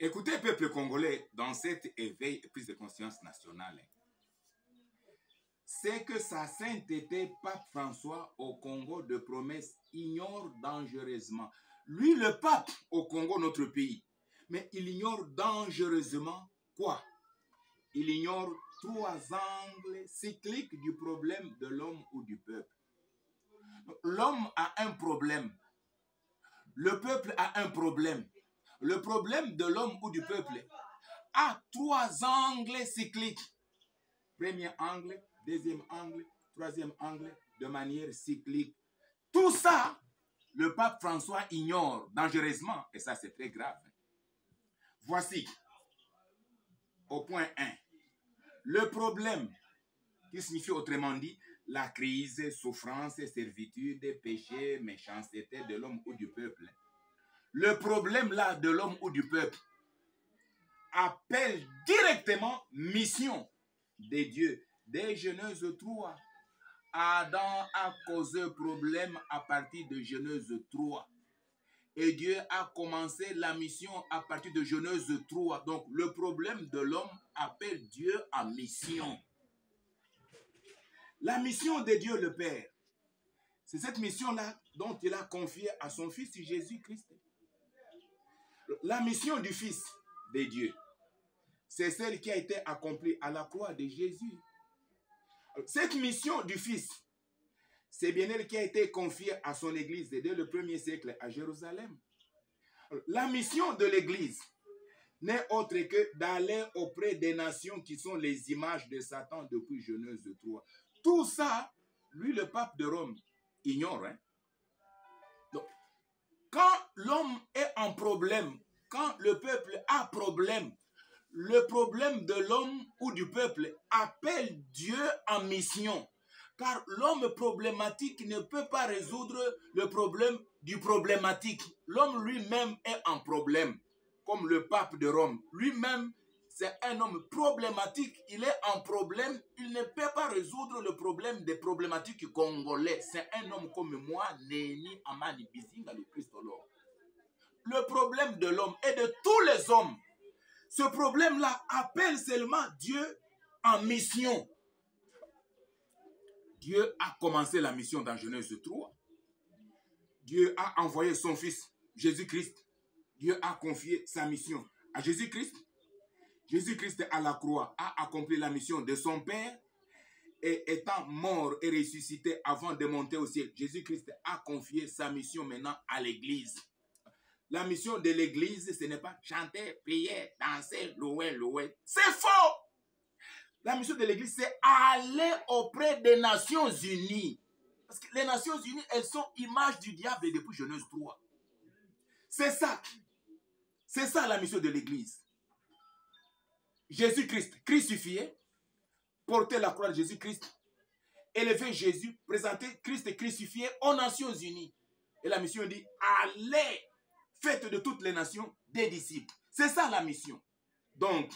Écoutez, peuple congolais, dans cet éveil et prise de conscience nationale, c'est que sa sainteté, Pape François, au Congo de promesse, ignore dangereusement. Lui, le pape au Congo, notre pays, mais il ignore dangereusement quoi? Il ignore trois angles cycliques du problème de l'homme ou du peuple. L'homme a un problème. Le peuple a un problème. Le problème de l'homme ou du peuple a trois angles cycliques. Premier angle, deuxième angle, troisième angle, de manière cyclique. Tout ça, le pape François ignore dangereusement, et ça c'est très grave. Voici, au point 1, le problème, qui signifie autrement dit, la crise, souffrance, servitude, péché, méchanceté de l'homme ou du peuple. Le problème là de l'homme ou du peuple appelle directement mission des dieux. Des Genèse 3. Adam a causé problème à partir de Genèse 3. Et Dieu a commencé la mission à partir de Genèse 3. Donc le problème de l'homme appelle Dieu à mission. La mission de Dieu le Père, c'est cette mission-là dont il a confié à son Fils Jésus-Christ. La mission du Fils de Dieu, c'est celle qui a été accomplie à la croix de Jésus. Cette mission du Fils, c'est bien elle qui a été confiée à son Église dès le 1er siècle à Jérusalem. La mission de l'Église n'est autre que d'aller auprès des nations qui sont les images de Satan depuis Genèse 3. Tout ça, lui, le pape de Rome, ignore. Donc, quand l'homme est en problème, quand le peuple a problème, le problème de l'homme ou du peuple appelle Dieu en mission. Car l'homme problématique ne peut pas résoudre le problème du problématique. L'homme lui-même est en problème, comme le pape de Rome. Lui-même, c'est un homme problématique, il est en problème, il ne peut pas résoudre le problème des problématiques congolais. C'est un homme comme moi, Néni Amani Bizinga, le Christologue. Le problème de l'homme et de tous les hommes, ce problème-là appelle seulement Dieu en mission. Dieu a commencé la mission dans Genèse 3. Dieu a envoyé son Fils, Jésus-Christ. Dieu a confié sa mission à Jésus-Christ. Jésus-Christ à la croix a accompli la mission de son Père et étant mort et ressuscité avant de monter au ciel, Jésus-Christ a confié sa mission maintenant à l'Église. La mission de l'Église, ce n'est pas chanter, prier, danser, louer, louer. C'est faux! La mission de l'Église, c'est aller auprès des Nations Unies. Parce que les Nations Unies, elles sont images du diable depuis Genèse 3. C'est ça. C'est ça la mission de l'Église. Jésus-Christ crucifié, porter la croix de Jésus-Christ, élever Jésus, présenter Christ crucifié aux Nations Unies. Et la mission dit, allez, faites de toutes les nations des disciples. C'est ça la mission. Donc,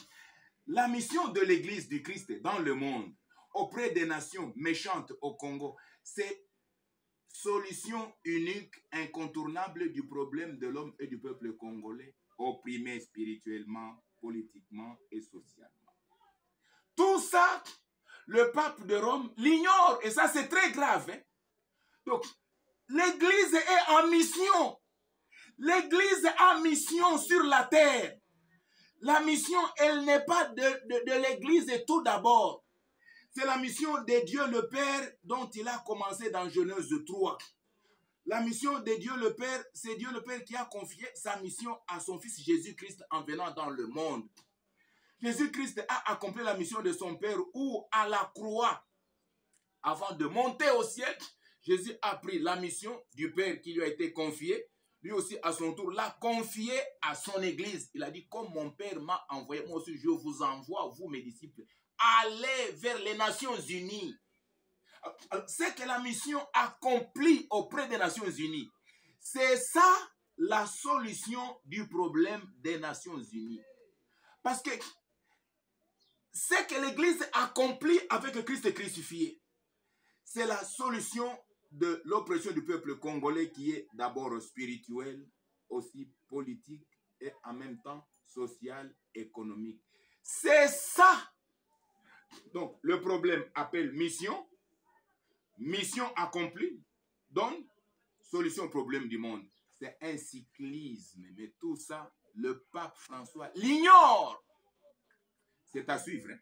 la mission de l'Église du Christ dans le monde, auprès des nations méchantes au Congo, c'est solution unique, incontournable du problème de l'homme et du peuple congolais, opprimé spirituellement, politiquement et socialement. Tout ça, le pape de Rome l'ignore, et ça c'est très grave. Donc, l'Église est en mission. L'Église a mission sur la terre. La mission, elle n'est pas de l'Église tout d'abord. C'est la mission de Dieu le Père dont il a commencé dans Genèse 3. La mission de Dieu le Père, c'est Dieu le Père qui a confié sa mission à son Fils Jésus-Christ en venant dans le monde. Jésus-Christ a accompli la mission de son Père où à la croix, avant de monter au ciel, Jésus a pris la mission du Père qui lui a été confiée. Lui aussi, à son tour, l'a confié à son Église. Il a dit, comme mon Père m'a envoyé, moi aussi, je vous envoie, vous, mes disciples. Allez vers les Nations Unies. C'est que la mission accomplie auprès des Nations Unies. C'est ça la solution du problème des Nations Unies. Parce que c'est que l'Église accomplit avec Christ crucifié. C'est la solution de l'oppression du peuple congolais qui est d'abord spirituelle, aussi politique et en même temps social, économique. C'est ça. Donc, le problème appelle mission. Mission accomplie donne solution au problème du monde. C'est un cyclisme. Mais tout ça, le pape François l'ignore. C'est à suivre. Hein?